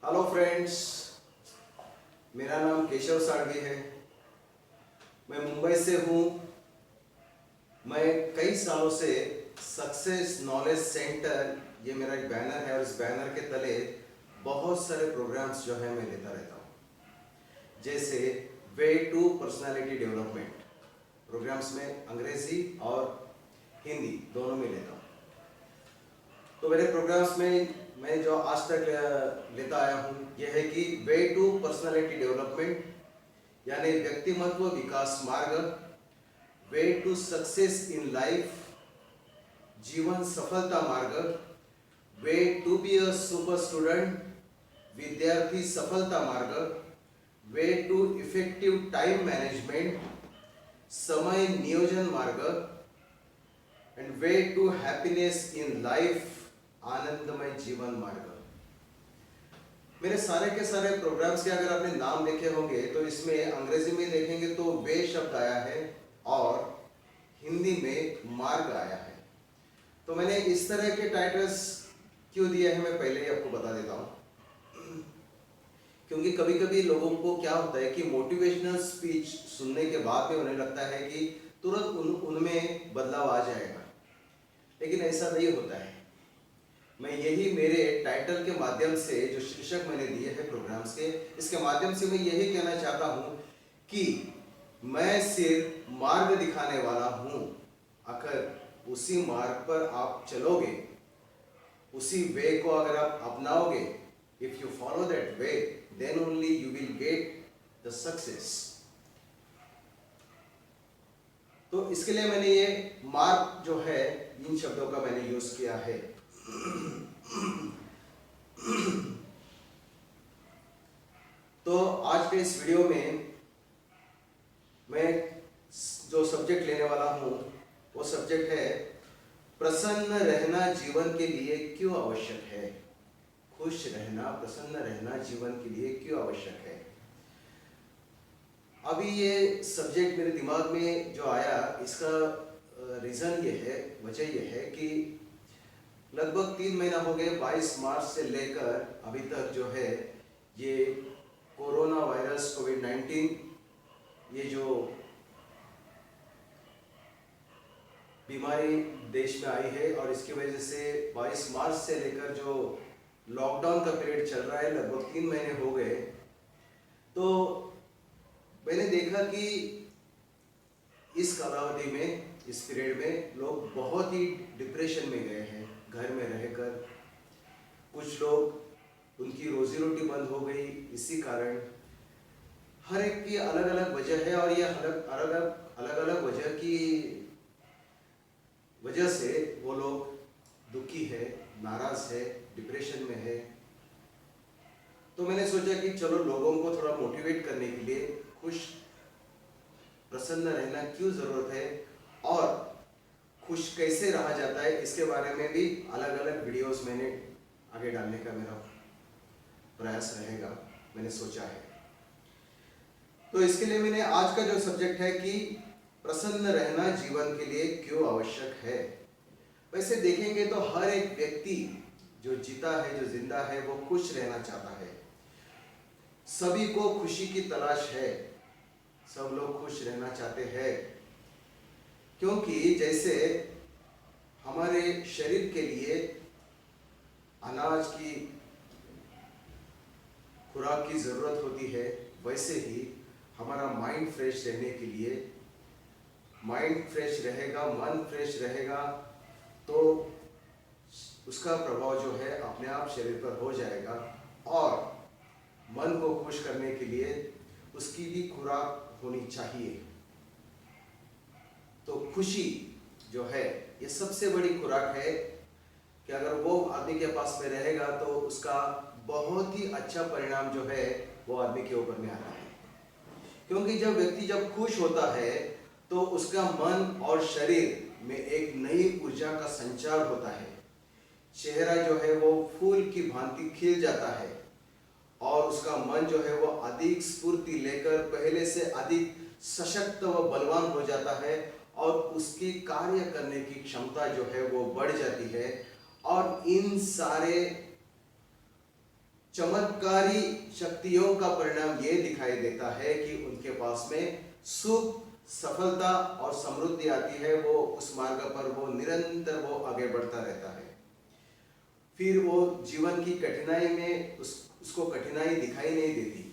Hello friends, मेरा नाम केशव साड़वी है। मैं मुंबई से हूँ। मैं कई सालों से सक्सेस नॉलेज सेंटर, ये मेरा एक बैनर है और इस बैनर के तले बहुत सारे प्रोग्राम्स जो है मैं लेता रहता हूँ। जैसे way to personality development programs में अंग्रेजी और हिंदी दोनों में लेता हूँ। तो मेरे प्रोग्राम्स में मैं जो आज तक लेता आया हूँ यह है कि वे टू पर्सनालिटी डेवलपमेंट यानी व्यक्तिमत्व विकास मार्ग, way to success in life जीवन सफलता मार्ग, way to be a super student विद्यार्थी सफलता मार्ग, way to effective time management समय नियोजन मार्ग and way to happiness in life आनंदमय जीवन मार्ग। मेरे सारे के सारे प्रोग्राम्स के अगर आपने नाम देखे होंगे तो इसमें अंग्रेजी में देखेंगे तो वे शब्द आया है और हिंदी में मार्ग आया है। तो मैंने इस तरह के टाइटल्स क्यों दिए हैं मैं पहले ही आपको बता देता हूँ। क्योंकि कभी कभी लोगों को क्या होता है कि मोटिवेशनल स्पीच सुनने के बाद में उन्हें लगता है कि तुरंत उनमें बदलाव आ जाएगा, लेकिन ऐसा नहीं होता है। मैं यही मेरे टाइटल के माध्यम से जो शीर्षक मैंने दिए हैं प्रोग्राम्स के, इसके माध्यम से मैं यही कहना चाहता हूँ कि मैं सिर्फ मार्ग दिखाने वाला हूँ। अगर उसी मार्ग पर आप चलोगे, उसी वे को अगर आप अपनाओगे, if you follow that way, then only you will get the success. तो इसके लिए मैंने ये मार्ग जो है इन शब्दों का मैंने यूज किया है। तो आज के इस वीडियो में मैं जो सब्जेक्ट लेने वाला हूं वो सब्जेक्ट है प्रसन्न रहना जीवन के लिए क्यों आवश्यक है। खुश रहना, प्रसन्न रहना जीवन के लिए क्यों आवश्यक है। अभी ये सब्जेक्ट मेरे दिमाग में जो आया, इसका रीज़न ये है, वजह ये है कि लगभग 3 महीना हो गए, 22 मार्च से लेकर अभी तक जो है ये कोरोना वायरस कोविड-19 ये जो बीमारी देश में आई है और इसकी वजह से 22 मार्च से लेकर जो लॉकडाउन का पीरियड चल रहा है, लगभग 3 महीने हो गए। तो मैंने देखा कि इस कालावधि में, इस पीरियड में लोग बहुत ही डिप्रेशन में गए हैं घर में रहकर। कुछ लोग, उनकी रोजी रोटी बंद हो गई इसी कारण। हर एक की अलग अलग वजह है और ये अलग अलग वजह की वजह से वो लोग दुखी है, नाराज है, डिप्रेशन में है। तो मैंने सोचा कि चलो लोगों को थोड़ा मोटिवेट करने के लिए खुश प्रसन्न रहना क्यों जरूरत है और खुश कैसे रहा जाता है, इसके बारे में भी अलग अलग वीडियोस मैंने आगे डालने का मेरा प्रयास रहेगा, मैंने सोचा है। तो इसके लिए मैंने आज का जो सब्जेक्ट है कि प्रसन्न रहना जीवन के लिए क्यों आवश्यक है। वैसे देखेंगे तो हर एक व्यक्ति जो जीता है, जो जिंदा है, वो खुश रहना चाहता है। सभी को खुशी की तलाश है, सब लोग खुश रहना चाहते हैं। क्योंकि जैसे हमारे शरीर के लिए अनाज की खुराक की जरूरत होती है, वैसे ही हमारा माइंड फ्रेश रहने के लिए, माइंड फ्रेश रहेगा, मन फ्रेश रहेगा तो उसका प्रभाव जो है अपने आप शरीर पर हो जाएगा। और मन को खुश करने के लिए उसकी भी खुराक होनी चाहिए। तो खुशी जो है ये सबसे बड़ी खुराक है कि अगर वो आदमी के पास में रहेगा तो उसका बहुत ही अच्छा परिणाम जो है वो आदमी के ऊपर में आता है। क्योंकि जब व्यक्ति जब खुश होता है तो उसका मन और शरीर में एक नई ऊर्जा का संचार होता है। चेहरा जो है वो फूल की भांति खिल जाता है और उसका मन जो है वो अधिक स्फूर्ति लेकर पहले से अधिक सशक्त व बलवान हो जाता है और उसकी कार्य करने की क्षमता जो है वो बढ़ जाती है। और इन सारे चमत्कारी शक्तियों का परिणाम ये दिखाई देता है कि उनके पास में सुख, सफलता और समृद्धि आती है। वो उस मार्ग पर वो निरंतर वो आगे बढ़ता रहता है। फिर वो जीवन की कठिनाई में उसको कठिनाई दिखाई नहीं देती,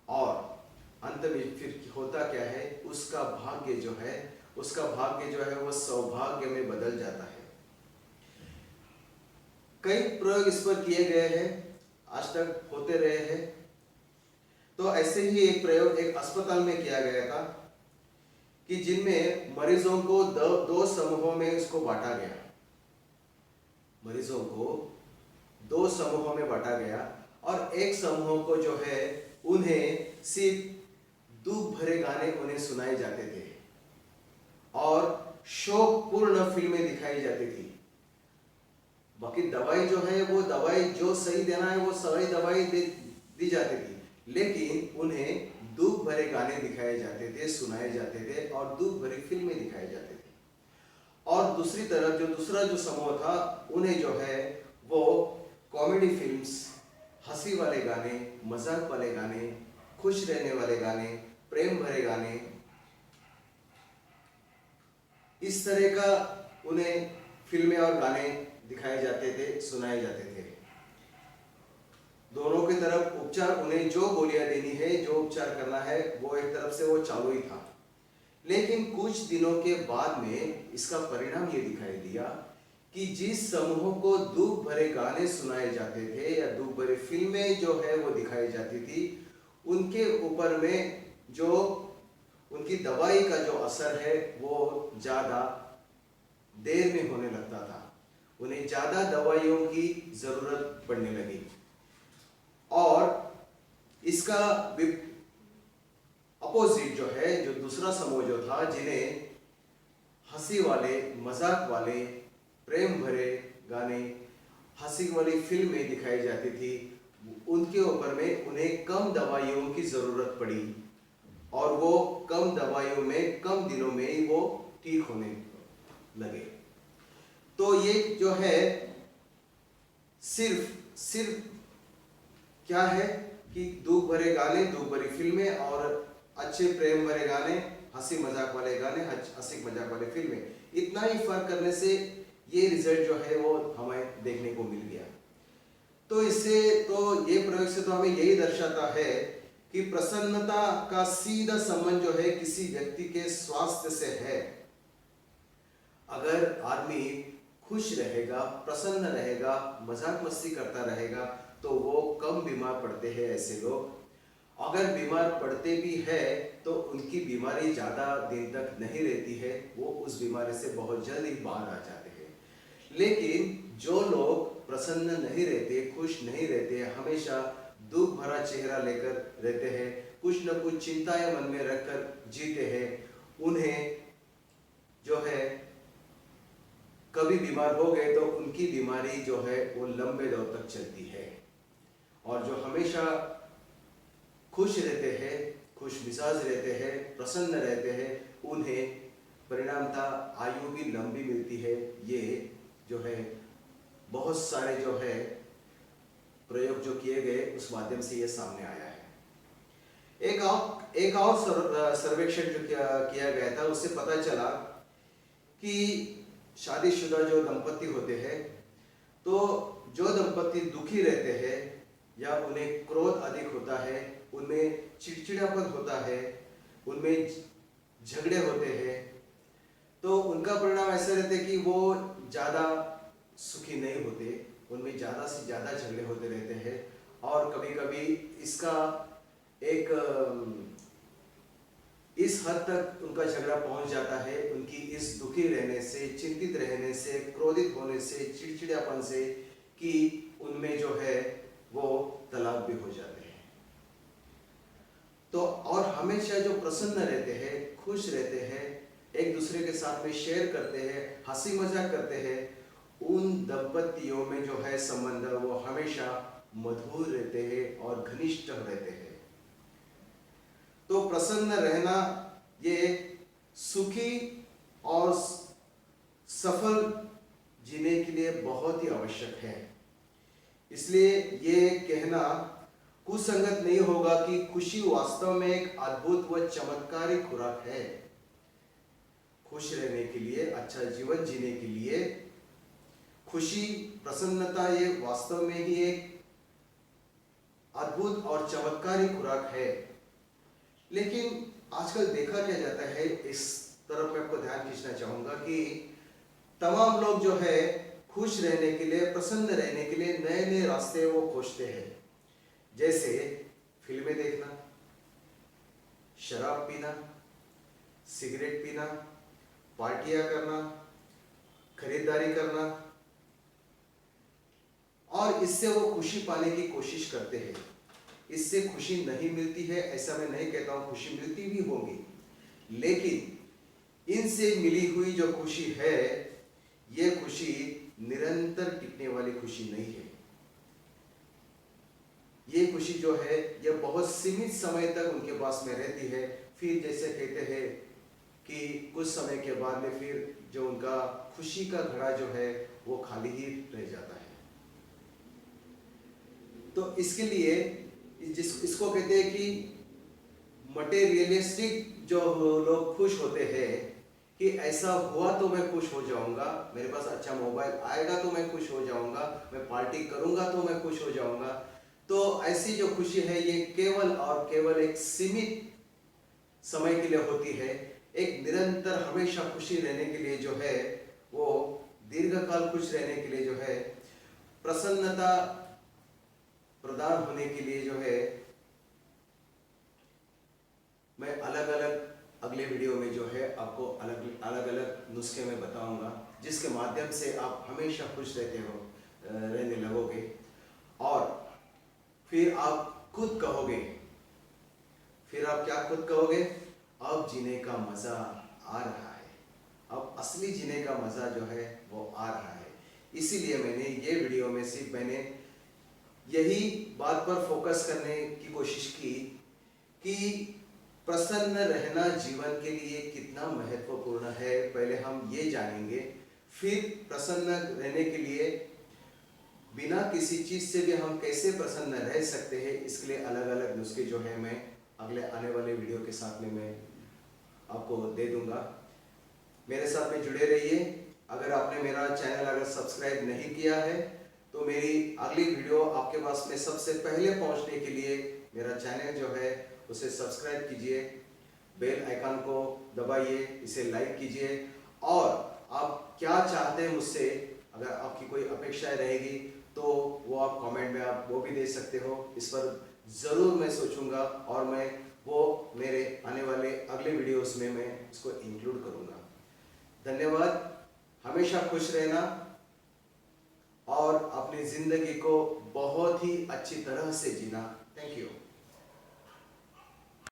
और अंत में फिर होता क्या है, उसका भाग्य जो है वो सौभाग्य में बदल जाता है। कई प्रयोग इस पर किए गए हैं, आज तक होते रहे हैं। तो ऐसे ही एक प्रयोग एक अस्पताल में किया गया था कि जिनमें मरीजों को दो समूहों में इसको बांटा गया। मरीजों को दो समूहों में बांटा गया, और एक समूह को जो है उन्हें सिर्फ दुख भरे गाने उन्हें सुनाए जाते थे और शोकपूर्ण फिल्में दिखाई जाती थी। बाकी दवाई जो है वो दवाई जो सही देना है वो सही दवाई दी जाती थी, लेकिन उन्हें दुख भरे गाने दिखाए जाते थे, सुनाए जाते थे और दुख भरी फिल्में दिखाई जाती थी। और दूसरी तरफ दूसरा जो समूह था, उन्हें जो है वो कॉमेडी फिल्म्स, हंसी वाले गाने, मजाक वाले गाने, खुश रहने वाले गाने, प्रेम भरे गाने, इस तरह का उन्हें फिल्में और गाने दिखाए जाते थे, सुनाए जाते थे। दोनों की तरफ उपचार, उन्हें जो गोलियां देनी है, जो उपचार करना है, वो एक तरफ से वो चालू ही था। लेकिन कुछ दिनों के बाद में इसका परिणाम ये दिखाई दिया कि जिस समूह को दुख भरे गाने सुनाए जाते थे या दुख भरे फिल्में जो है वो दिखाई जाती थी, उनके ऊपर में जो उनकी दवाई का जो असर है वो ज़्यादा देर में होने लगता था। उन्हें ज़्यादा दवाइयों की ज़रूरत पड़ने लगी। और इसका अपोजिट जो है, जो दूसरा समूह जो था, जिन्हें हंसी वाले, मजाक वाले, प्रेम भरे गाने, हंसी वाली फिल्में दिखाई जाती थी, उनके ऊपर में उन्हें कम दवाइयों की ज़रूरत पड़ी और वो कम दवाइयों में कम दिनों में ही वो ठीक होने लगे। तो ये जो है सिर्फ क्या है कि दुख भरे गाने, दुख भरी फिल्में और अच्छे प्रेम भरे गाने, हंसी मजाक वाले गाने, हंसी मजाक वाले फिल्में, इतना ही फर्क करने से ये रिजल्ट जो है वो हमें देखने को मिल गया। तो ये प्रयोग से तो हमें यही दर्शाता है कि प्रसन्नता का सीधा संबंध जो है किसी व्यक्ति के स्वास्थ्य से है। अगर आदमी खुश रहेगा, प्रसन्न रहेगा, मजाक मस्ती करता रहेगा, तो वो कम बीमार पड़ते हैं ऐसे लोग। अगर बीमार पड़ते भी है तो उनकी बीमारी ज़्यादा दिन तक नहीं रहती है, वो उस बीमारी से बहुत जल्द ही बाहर आ जाते हैं। लेकिन जो लोग प्रसन्न नहीं रहते, खुश नहीं रहते, हमेशा दुख भरा चेहरा लेकर रहते हैं, कुछ न कुछ चिंताएं मन में रखकर जीते हैं, उन्हें जो है कभी बीमार हो गए तो उनकी बीमारी जो है वो लंबे दौर तक चलती है। और जो हमेशा खुश रहते हैं, खुश मिजाज रहते हैं, प्रसन्न रहते हैं, उन्हें परिणामतः आयु भी लंबी मिलती है। ये जो है बहुत सारे जो है प्रयोग जो किए गए उस माध्यम से ये सामने आया है। एक और सर्वेक्षण जो किया गया था, उससे पता चला कि शादीशुदा जो दंपति होते हैं, तो जो दंपति दुखी रहते हैं या उन्हें क्रोध अधिक होता है, उनमें चिड़चिड़ापन होता है, उनमें झगड़े होते हैं, तो उनका परिणाम ऐसे रहते कि वो ज़्यादा सुखी नहीं होते, उनमें ज़्यादा से ज़्यादा झगड़े होते रहते हैं। और कभी कभी इसका इस हद तक उनका झगड़ा पहुंच जाता है, उनकी इस दुखी रहने से, चिंतित रहने से, क्रोधित होने से, चिड़चिड़ापन से, कि उनमें जो है वो तलाक भी हो जाते हैं। तो और हमेशा जो प्रसन्न रहते हैं, खुश रहते हैं, एक दूसरे के साथ में शेयर करते हैं, हंसी मजाक करते हैं, उन दंपतियों में जो है संबंध वो हमेशा मधुर रहते हैं और घनिष्ठ रहते हैं। तो प्रसन्न रहना ये सुखी और सफल जीने के लिए बहुत ही आवश्यक है। इसलिए ये कहना कुसंगत नहीं होगा कि खुशी वास्तव में एक अद्भुत व चमत्कारी खुराक है। खुश रहने के लिए, अच्छा जीवन जीने के लिए खुशी, प्रसन्नता ये वास्तव में ही एक अद्भुत और चमत्कारी खुराक है। लेकिन आजकल देखा क्या जाता है, इस तरफ मैं आपको ध्यान खींचना चाहूंगा कि तमाम लोग जो है खुश रहने के लिए, प्रसन्न रहने के लिए नए नए रास्ते वो खोजते हैं। जैसे फिल्में देखना, शराब पीना, सिगरेट पीना, पार्टियां करना, खरीदारी करना, और इससे वो खुशी पाने की कोशिश करते हैं। इससे खुशी नहीं मिलती है ऐसा मैं नहीं कहता हूं, खुशी मिलती भी होगी, लेकिन इनसे मिली हुई जो खुशी है, ये खुशी निरंतर टिकने वाली खुशी नहीं है। ये खुशी जो है ये बहुत सीमित समय तक उनके पास में रहती है। फिर जैसे कहते हैं कि कुछ समय के बाद में फिर जो उनका खुशी का घड़ा जो है वो खाली ही रह जाता है। तो इसके लिए इसको कहते हैं कि मटेरियलिस्टिक जो लोग खुश होते हैं कि ऐसा हुआ तो मैं खुश हो जाऊंगा, मेरे पास अच्छा मोबाइल आएगा तो मैं खुश हो जाऊंगा, मैं पार्टी करूंगा तो मैं खुश हो जाऊंगा। तो ऐसी जो खुशी है ये केवल और केवल एक सीमित समय के लिए होती है। एक निरंतर हमेशा खुशी रहने के लिए जो है, वो दीर्घकाल खुश रहने के लिए जो है, प्रसन्नता प्रदान होने के लिए जो है, मैं अलग अलग अगले वीडियो में जो है आपको अलग अलग नुस्खे में बताऊंगा, जिसके माध्यम से आप हमेशा खुश रहने लगोगे। और फिर आप खुद कहोगे, फिर आप क्या खुद कहोगे, अब जीने का मजा आ रहा है, अब असली जीने का मजा जो है वो आ रहा है। इसीलिए मैंने ये वीडियो में सिर्फ मैंने यही बात पर फोकस करने की कोशिश की कि प्रसन्न रहना जीवन के लिए कितना महत्वपूर्ण है, पहले हम ये जानेंगे। फिर प्रसन्न रहने के लिए बिना किसी चीज से भी हम कैसे प्रसन्न रह सकते हैं, इसके लिए अलग अलग नुस्खे जो है मैं अगले आने वाले वीडियो के साथ में मैं आपको दे दूंगा। मेरे साथ में जुड़े रहिए। अगर आपने मेरा चैनल अगर सब्सक्राइब नहीं किया है तो मेरी अगली वीडियो आपके पास में सबसे पहले पहुंचने के लिए मेरा चैनल जो है उसे सब्सक्राइब कीजिए, बेल आइकन को दबाइए, इसे लाइक कीजिए। और आप क्या चाहते हैं मुझसे, अगर आपकी कोई अपेक्षाएं रहेगी तो वो आप कमेंट में आप वो भी दे सकते हो। इस पर ज़रूर मैं सोचूंगा और मैं वो मेरे आने वाले अगले वीडियोस में मैं इसको इंक्लूड करूंगा। धन्यवाद। हमेशा खुश रहना और अपनी ज़िंदगी को बहुत ही अच्छी तरह से जीना। Thank you.